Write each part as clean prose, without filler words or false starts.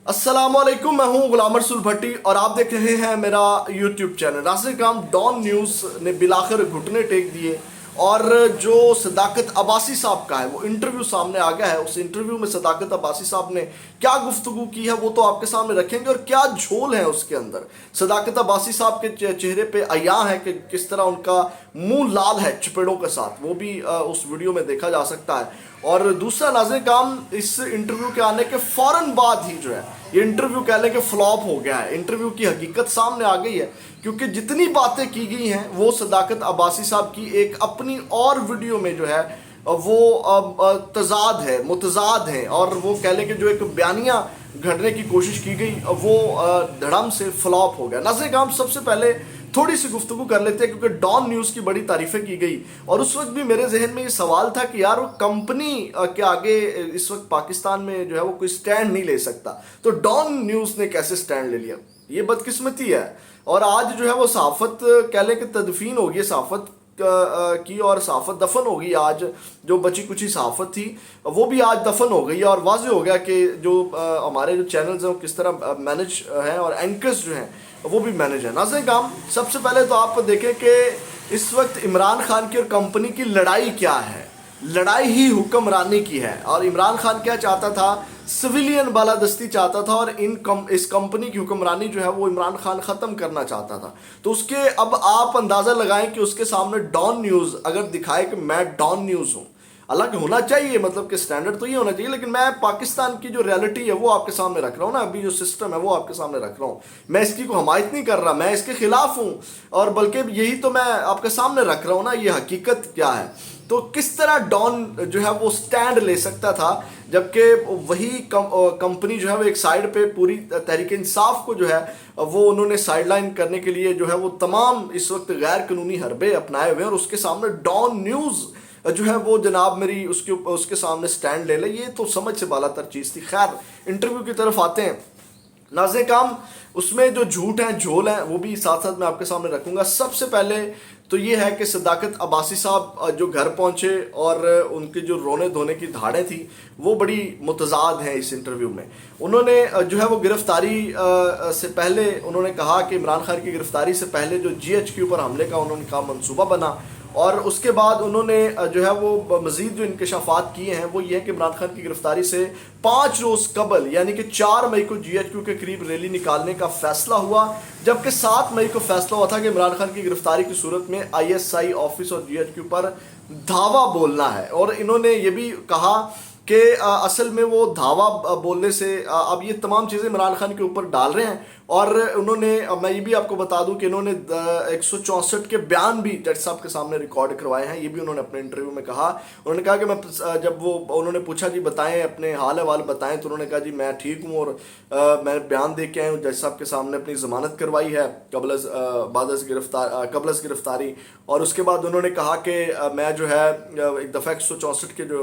अस्सलाम वालेकुम, मैं हूं गुलाम रसूल भट्टी और आप देख रहे हैं मेरा यूट्यूब चैनल। नाज़रीन काम, डॉन न्यूज़ ने बिलाखिर घुटने टेक दिए और जो सदाकत अब्बासी साहब का है वो इंटरव्यू सामने आ गया है। उस इंटरव्यू में सदाकत अब्बासी साहब ने क्या गुफ्तगू की है वो तो आपके सामने रखेंगे और क्या झोल है उसके अंदर। सदाकत अब्बासी साहब के चेहरे पे अया है कि किस तरह उनका मुंह लाल है चपेड़ों के साथ, वो भी उस वीडियो में देखा जा सकता है। और दूसरा नाज़रीन काम, इस इंटरव्यू के आने के फौरन बाद ही जो है ये इंटरव्यू कह लें कि फ्लॉप हो गया है। इंटरव्यू की हकीकत सामने आ गई है क्योंकि जितनी बातें की गई हैं वो सदाकत अब्बासी साहब की एक अपनी और वीडियो में जो है वो तजाद है, मुतजाद है, और वो कह लें कि जो एक बयानिया घड़ने की कोशिश की गई वो धड़म से फ्लॉप हो गया। नाज़रीन काम, सबसे पहले थोड़ी सी गुफ्तगू कर लेते हैं क्योंकि डॉन न्यूज़ की बड़ी तारीफ़ें की गई और उस वक्त भी मेरे जहन में ये सवाल था कि यार वो कंपनी के आगे इस वक्त पाकिस्तान में जो है वो कोई स्टैंड नहीं ले सकता, तो डॉन न्यूज़ ने कैसे स्टैंड ले लिया। ये बदकिस्मती है। और आज जो है वो सहाफ़त कह लें कि तदफीन होगी सहाफ़त की और सहाफ़त दफन होगी। आज जो बची कुची सहाफ़त थी वो भी आज दफन हो गई और वाज़ेह हो गया कि जो हमारे जो चैनल्स हैं वो किस तरह मैनेज हैं और एंकर्स जो हैं वो भी मैनेज है। नाज़रीन काम, सबसे पहले तो आप देखें कि इस वक्त इमरान खान की और कंपनी की लड़ाई क्या है। लड़ाई ही हुक्मरानी की है और इमरान खान क्या चाहता था, सिविलियन बालादस्ती चाहता था और इस कंपनी की हुक्मरानी जो है वो इमरान खान ख़त्म करना चाहता था। तो उसके अब आप अंदाज़ा लगाएं कि उसके सामने डॉन न्यूज़ अगर दिखाए कि मैं डॉन न्यूज़ हूँ, अलग होना चाहिए, मतलब कि स्टैंडर्ड तो ये होना चाहिए, लेकिन मैं पाकिस्तान की जो रियलिटी है वो आपके सामने रख रहा हूँ ना, अभी जो सिस्टम है वो आपके सामने रख रहा हूँ। मैं इसकी को हमायत नहीं कर रहा, मैं इसके खिलाफ हूँ और बल्कि यही तो मैं आपके सामने रख रहा हूँ ना, ये हकीकत क्या है। तो किस तरह डॉन जो है वो स्टैंड ले सकता था जबकि वही कंपनी जो है वो एक साइड पे पूरी तहरीक इंसाफ को जो है वो उन्होंने साइडलाइन करने के लिए जो है वो तमाम इस वक्त गैर कानूनी हरबे अपनाए हुए हैं और उसके सामने डॉन न्यूज़ जो है वो जनाब मेरी उसके सामने स्टैंड ले ले। ये तो समझ से बालातर चीज़ थी। खैर, इंटरव्यू की तरफ आते हैं। नाज़रीन काम, उसमें जो झूठ हैं झोल हैं वो भी साथ साथ मैं आपके सामने रखूंगा। सबसे पहले तो ये है कि सदाकत अब्बासी साहब जो घर पहुंचे और उनके जो रोने धोने की धाड़ें थी वो बड़ी मुतजाद हैं। इस इंटरव्यू में उन्होंने जो है वो गिरफ्तारी से पहले उन्होंने कहा कि इमरान खान की गिरफ्तारी से पहले जो GHQ पर हमले का उन्होंने कहा मंसूबा बना, और उसके बाद उन्होंने जो है वो मज़ीद जो इंकशाफात किए हैं वो ये है कि इमरान खान की गिरफ्तारी से 5 रोज़ कबल यानी कि 4 मई को GHQ के करीब रैली निकालने का फैसला हुआ, जबकि 7 मई को फैसला हुआ था कि इमरान खान की गिरफ्तारी की सूरत में ISI ऑफिस और GHQ पर धावा बोलना है। और इन्होंने ये भी कहा कि असल में वो धावा बोलने से अब ये तमाम चीज़ें इमरान खान के ऊपर डाल रहे हैं। और उन्होंने, मैं ये भी आपको बता दूं कि इन्होंने 164 के बयान भी जज साहब के सामने रिकॉर्ड करवाए हैं। ये भी उन्होंने अपने इंटरव्यू में कहा। उन्होंने कहा कि मैं जब वो उन्होंने पूछा जी बताएं अपने हाल अहवाल बताएं, तो उन्होंने कहा जी मैं ठीक हूँ और मैं बयान दे के आया हूँ। जज साहब के सामने अपनी ज़मानत करवाई है कबल गिरफ्तारी। और उसके बाद उन्होंने कहा कि मैं जो है एक दफ़ा 164 के जो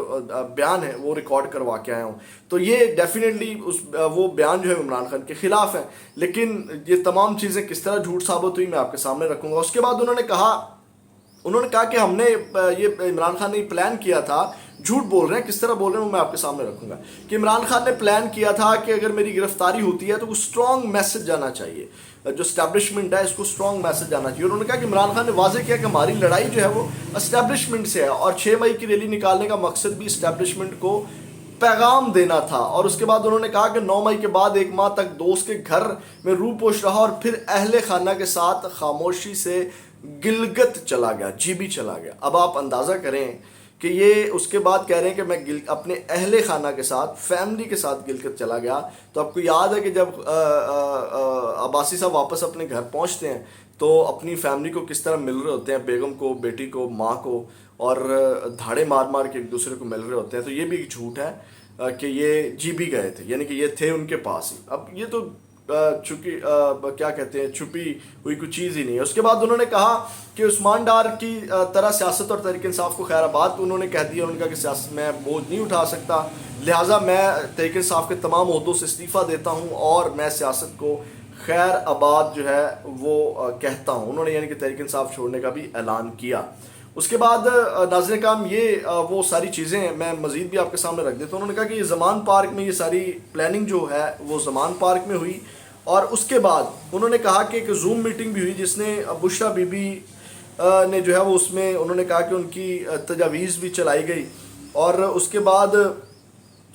बयान है वो रिकॉर्ड करवा के आया हूँ। तो ये डेफिनेटली वो बयान जो है इमरान खान के खिलाफ है, लेकिन ये तमाम चीज़ें किस तरह झूठ साबित हुई मैं आपके सामने रखूंगा। उसके बाद उन्होंने कहा कि हमने ये इमरान खान ने प्लान किया था, झूठ बोल रहे हैं, किस तरह बोल रहे हैं वो मैं आपके सामने रखूंगा, कि इमरान खान ने प्लान किया था कि अगर मेरी गिरफ्तारी होती है तो कुछ स्ट्रॉन्ग मैसेज जाना चाहिए, जो एस्टैब्लिशमेंट है इसको स्ट्रॉन्ग मैसेज जाना चाहिए। उन्होंने कहा कि इमरान खान ने वाजे किया कि हमारी लड़ाई जो है वो एस्टैब्लिशमेंट से है और 6 मई की रैली निकालने का मकसद भी एस्टैब्लिशमेंट को पैगाम देना था। और उसके बाद उन्होंने कहा कि 9 मई के बाद 1 माह तक दोस्त के घर में रूपोश रहा और फिर अहले खाना के साथ खामोशी से गिलगित चला गया, GB चला गया। अब आप अंदाज़ा करें कि ये उसके बाद कह रहे हैं कि मैं अपने अहले खाना के साथ, फैमिली के साथ गिलगित चला गया। तो आपको याद है कि जब अब्बासी साहब वापस अपने घर पहुंचते हैं तो अपनी फैमिली को किस तरह मिल रहे होते हैं, बेगम को, बेटी को, माँ को, और धाड़े मार मार के एक दूसरे को मिल रहे होते हैं। तो ये भी एक झूठ है कि ये GB गए थे, यानी कि ये थे उनके पास ही। अब ये तो चूंकि क्या कहते हैं, छुपी हुई कुछ चीज़ ही नहीं है। उसके बाद उन्होंने कहा कि उस्मान डार की तरह सियासत और तहरीक इंसाफ को खैराबाद, उन्होंने कह दिया, उन्होंने कहा कि सियासत में बोझ नहीं उठा सकता, लिहाजा मैं तहरीक इंसाफ के तमाम ओहदों से इस्तीफ़ा देता हूँ और मैं सियासत को खैर आबाद जो है वो कहता हूँ। उन्होंने यानी कि तहरीक इंसाफ छोड़ने का भी ऐलान किया। اس کے بعد ناظرین کرام یہ وہ ساری چیزیں میں مزید بھی آپ کے سامنے رکھ دیتا ہوں. انہوں نے کہا کہ یہ زمان پارک میں یہ ساری پلاننگ جو ہے وہ زمان پارک میں ہوئی. اور اس کے بعد انہوں نے کہا کہ ایک زوم میٹنگ بھی ہوئی جس نے بشریٰ بی بی نے جو ہے وہ اس میں انہوں نے کہا کہ ان کی تجاویز بھی چلائی گئی. اور اس کے بعد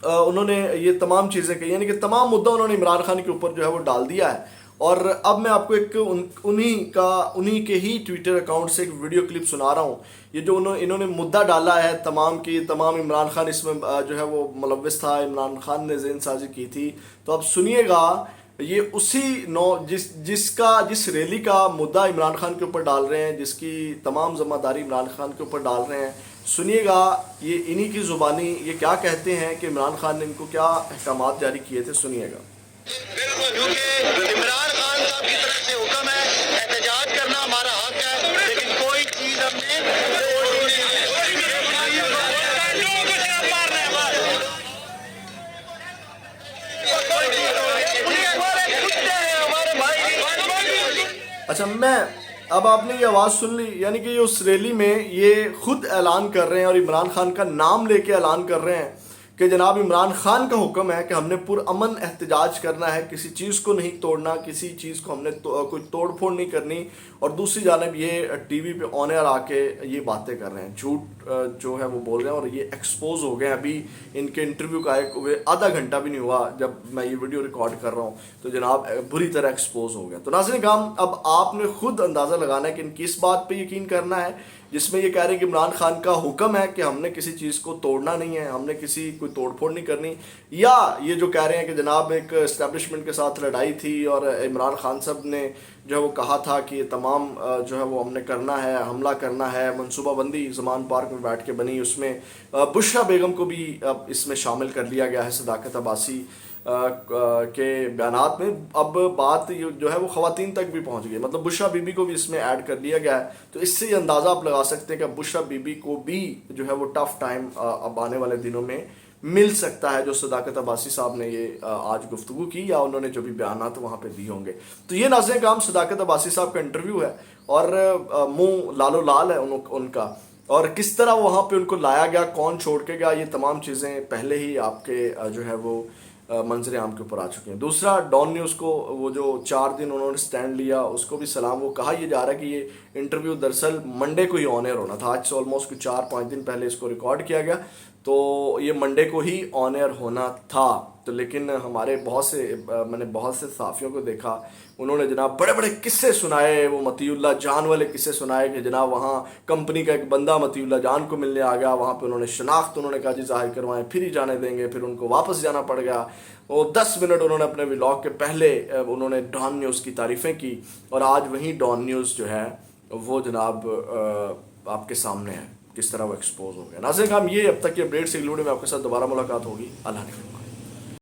انہوں نے یہ تمام چیزیں کہی، یعنی کہ تمام مدعا انہوں نے عمران خان کے اوپر جو ہے وہ ڈال دیا ہے. اور اب میں آپ کو ایک انہی کے ہی ٹویٹر اکاؤنٹ سے ایک ویڈیو کلپ سنا رہا ہوں. یہ جو انہوں نے مدعا ڈالا ہے تمام کی تمام، عمران خان اس میں جو ہے وہ ملوث تھا، عمران خان نے ذہن سازی کی تھی. تو اب سنیے گا، یہ اسی جس ریلی کا مدعا عمران خان کے اوپر ڈال رہے ہیں، جس کی تمام ذمہ داری عمران خان کے اوپر ڈال رہے ہیں. سنیے گا یہ انہی کی زبانی یہ کیا کہتے ہیں کہ عمران خان نے ان کو کیا احکامات جاری کیے تھے. سنیے گا. کیونکہ عمران خان صاحب کی طرف سے حکم ہے احتجاج کرنا ہمارا حق ہے، لیکن کوئی چیز ہم نے اچھا، اب آپ نے یہ آواز سن لی، یعنی کہ یہ اس ریلی میں یہ خود اعلان کر رہے ہیں اور عمران خان کا نام لے کے اعلان کر رہے ہیں کہ جناب عمران خان کا حکم ہے کہ ہم نے پرامن احتجاج کرنا ہے، کسی چیز کو نہیں توڑنا، کسی چیز کو ہم نے کوئی توڑ پھوڑ نہیں کرنی. اور دوسری جانب یہ ٹی وی پہ آن ایئر آ کے یہ باتیں کر رہے ہیں، جھوٹ جو ہے وہ بول رہے ہیں. اور یہ ایکسپوز ہو گئے. ابھی ان کے انٹرویو کا آدھا گھنٹہ بھی نہیں ہوا جب میں یہ ویڈیو ریکارڈ کر رہا ہوں، تو جناب بری طرح ایکسپوز ہو گیا. تو ناظرین کرام، اب آپ نے خود اندازہ لگانا ہے کہ ان کی اس بات پہ یقین کرنا ہے جس میں یہ کہہ رہے ہیں کہ عمران خان کا حکم ہے کہ ہم نے کسی چیز کو توڑنا نہیں ہے، ہم نے کسی کوئی توڑ پھوڑ نہیں کرنی، یا یہ جو کہہ رہے ہیں کہ جناب ایک اسٹیبلشمنٹ کے ساتھ لڑائی تھی اور عمران خان صاحب نے جو ہے وہ کہا تھا کہ یہ تمام جو ہے وہ ہم نے کرنا ہے، حملہ کرنا ہے. منصوبہ بندی زمان پارک میں بیٹھ کے بنی، اس میں بشریٰ بیگم کو بھی اس میں شامل کر لیا گیا ہے صداقت عباسی کے بیانات میں. اب بات جو ہے وہ خواتین تک بھی پہنچ گئی، مطلب بشریٰ بی بی کو بھی اس میں ایڈ کر لیا گیا ہے. تو اس سے یہ اندازہ آپ لگا سکتے ہیں کہ بشریٰ بی بی کو بھی جو ہے وہ ٹف ٹائم اب آنے والے دنوں میں مل سکتا ہے، جو صداقت عباسی صاحب نے یہ آج گفتگو کی یا انہوں نے جو بھی بیانات وہاں پہ دیے ہوں گے. تو یہ ناظرین کرام صداقت عباسی صاحب کا انٹرویو ہے، اور منہ لال و لال ہے ان کا، اور کس طرح وہاں پہ ان کو لایا گیا، کون چھوڑ کے گیا، یہ تمام چیزیں پہلے ہی آپ کے جو ہے وہ منظر عام کے اوپر آ چکے ہیں. دوسرا، ڈان نیوز کو وہ جو 4 دن انہوں نے سٹینڈ لیا، اس کو بھی سلام. وہ کہا یہ جا رہا ہے کہ یہ انٹرویو دراصل منڈے کو ہی آن ایئر ہونا تھا. آج سے آلموسٹ 4-5 دن پہلے اس کو ریکارڈ کیا گیا، تو یہ منڈے کو ہی آن ایئر ہونا تھا. تو لیکن میں نے بہت سے صحافیوں کو دیکھا، انہوں نے جناب بڑے بڑے قصے سنائے، وہ مطیع اللہ جان والے قصے سنائے کہ جناب وہاں کمپنی کا ایک بندہ مطیع اللہ جان کو ملنے آ گیا، وہاں پہ انہوں نے شناخت انہوں نے کہا جی ظاہر کروائیں، پھر ہی جانے دیں گے، پھر ان کو واپس جانا پڑ گیا. وہ 10 منٹ انہوں نے اپنے ولاگ کے پہلے انہوں نے ڈان نیوز کی تعریفیں کی، اور آج وہیں ڈان نیوز جو ہے وہ جناب آپ کے سامنے ہے، کس طرح وہ ایکسپوز ہو گیا. ناظرین کرام، یہ اب تک کی اپڈیٹ سے ویڈیو میں آپ کے ساتھ دوبارہ ملاقات ہوگی. اللہ نے